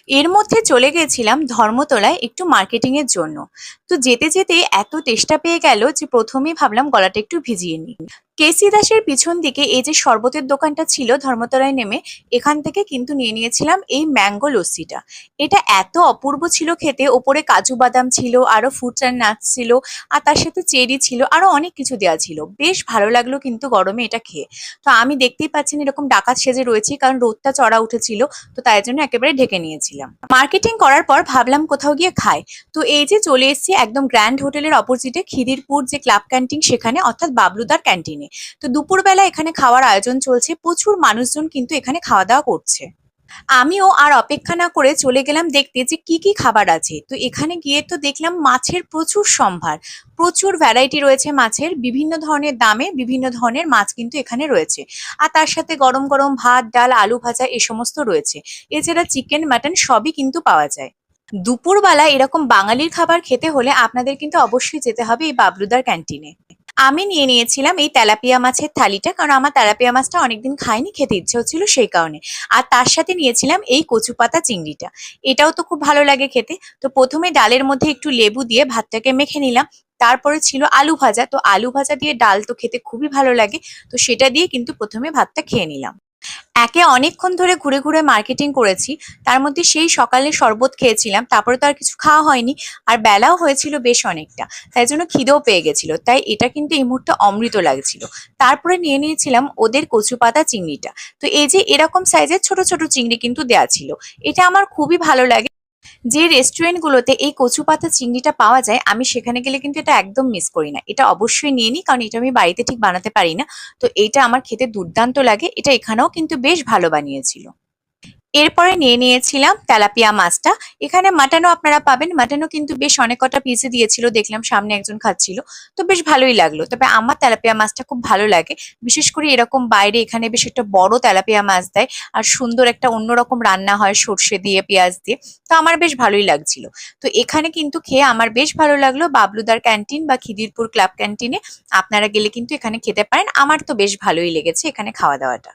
এর মধ্যে চলে গেছিলাম ধর্মতলায় একটু মার্কেটিং এর জন্য। তো যেতে যেতে এত তেষ্টা পেয়ে গেল যে প্রথমেই ভাবলাম গলাটা একটু ভিজিয়ে নিই। কেসি দাসের পিছন দিকে এই যে শরবতের দোকানটা ছিল ধর্মতলায় নেমে, এখান থেকে কিন্তু নিয়ে নিয়েছিলাম এই ম্যাঙ্গো লস্যিটা। এটা এত অপূর্ব ছিল খেতে, ওপরে কাজু বাদাম ছিল, আরো ফ্রুটস অ্যান্ড নাটস ছিল, আর তার সাথে চেরি ছিল, আরো অনেক কিছু দেওয়া ছিল। বেশ ভালো লাগলো কিন্তু গরমে এটা খেয়ে। তো আমি দেখতেই পাচ্ছেন এরকম ডাকাত সেজে রয়েছি, কারণ রোদটা চড়া উঠেছিল। তো তাই জন্য একেবারে ঢেকে নিয়েছিলাম। মার্কেটিং করার পর ভাবলাম কোথাও গিয়ে খাই। তো এই যে চলে এসেছি একদম গ্র্যান্ড হোটেলের অপোজিটে খিদিরপুর যে ক্লাব ক্যান্টিন, সেখানে, অর্থাৎ বাবলুদার ক্যান্টিনে। তো দুপুরবেলা এখানে খাওয়ার আয়োজন চলছে, প্রচুর মানুষজন কিন্তু এখানে খাওয়া দাওয়া করছে। আমিও আর অপেক্ষা না করে চলে গেলাম দেখতে যে কি কি খাবার আছে। তো এখানে গিয়ে তো দেখলাম মাছের প্রচুর সম্ভার, প্রচুর ভ্যারাইটি রয়েছে মাছের, বিভিন্ন ধরনের দামে বিভিন্ন ধরনের মাছ কিন্তু এখানে রয়েছে। আর তার সাথে গরম গরম ভাত, ডাল, আলু ভাজা এ সমস্ত রয়েছে। এছাড়া চিকেন, মাটন সবই কিন্তু পাওয়া যায়। দুপুরবেলা এরকম বাঙালির খাবার খেতে হলে আপনাদের কিন্তু অবশ্যই যেতে হবে এই বাবলুদার ক্যান্টিনে। আমি নিয়ে নিয়েছিলাম এই তেলাপিয়া মাছের থালিটা, কারণ আমার তেলাপিয়া মাছটা অনেকদিন খাইনি, খেতে ইচ্ছে হচ্ছিল সেই কারণে। আর তার সাথে নিয়েছিলাম এই কচু পাতা চিংড়িটা। এটাও তো খুব ভালো লাগে খেতে। তো প্রথমে ডালের মধ্যে একটু লেবু দিয়ে ভাতটাকে মেখে নিলাম। তারপরে ছিল আলু ভাজা, তো আলু ভাজা দিয়ে ডাল তো খেতে খুবই ভালো লাগে। তো সেটা দিয়ে কিন্তু প্রথমে ভাতটা খেয়ে নিলাম। একে অনেকক্ষণ ধরে ঘুরে ঘুরে মার্কেটিং করেছি। তার মধ্যে সেই সকালে শরবত খেয়েছিলাম, তারপরে তো আর কিছু খাওয়া হয়নি। আর বেলাও হয়েছিল বেশ অনেকটা, তাই জন্য খিদেও পেয়ে গেছিল। তাই এটা কিন্তু এই মুহূর্তে অমৃত লাগছিল। তারপরে নিয়ে নিয়েছিলাম ওদের কচু পাতা চিংড়িটা। তো এই যে এরকম সাইজের ছোট ছোট চিংড়ি কিন্তু দেওয়া ছিল। এটা আমার খুবই ভালো লাগে। যে রেস্টুরেন্ট গুলোতে এই কচু পাতা চিংড়িটা পাওয়া যায়, আমি সেখানে গেলে কিন্তু এটা একদম মিস করি না। এটা অবশ্যই নিয়ে নিই, কারণ এটা আমি বাড়িতে ঠিক বানাতে পারি না। তো এইটা আমার খেতে দুর্দান্ত লাগে। এটা এখানেও কিন্তু বেশ ভালো বানিয়েছিল। এরপরে নিয়ে নিয়েছিলাম তেলাপিয়া মাছটা। এখানে মাটনও আপনারা পাবেন, মাটনও কিন্তু বেশ অনেক কটা পিসে দিয়েছিল, দেখলাম সামনে একজন খাচ্ছিল। তো বেশ ভালোই লাগলো। তবে আমার তেলাপিয়া মাছটা খুব ভালো লাগে। বিশেষ করে এরকম বাইরে এখানে বেশ একটা বড় তেলাপিয়া মাছ দেয়, আর সুন্দর একটা অন্যরকম রান্না হয় সর্ষে দিয়ে, পেঁয়াজ দিয়ে। তো আমার বেশ ভালোই লাগছিল। তো এখানে কিন্তু খেয়ে আমার বেশ ভালো লাগলো। বাবলুদার ক্যান্টিন বা খিদিরপুর ক্লাব ক্যান্টিনে আপনারা গেলে কিন্তু এখানে খেতে পারেন। আমার তো বেশ ভালোই লেগেছে এখানে খাওয়া দাওয়াটা।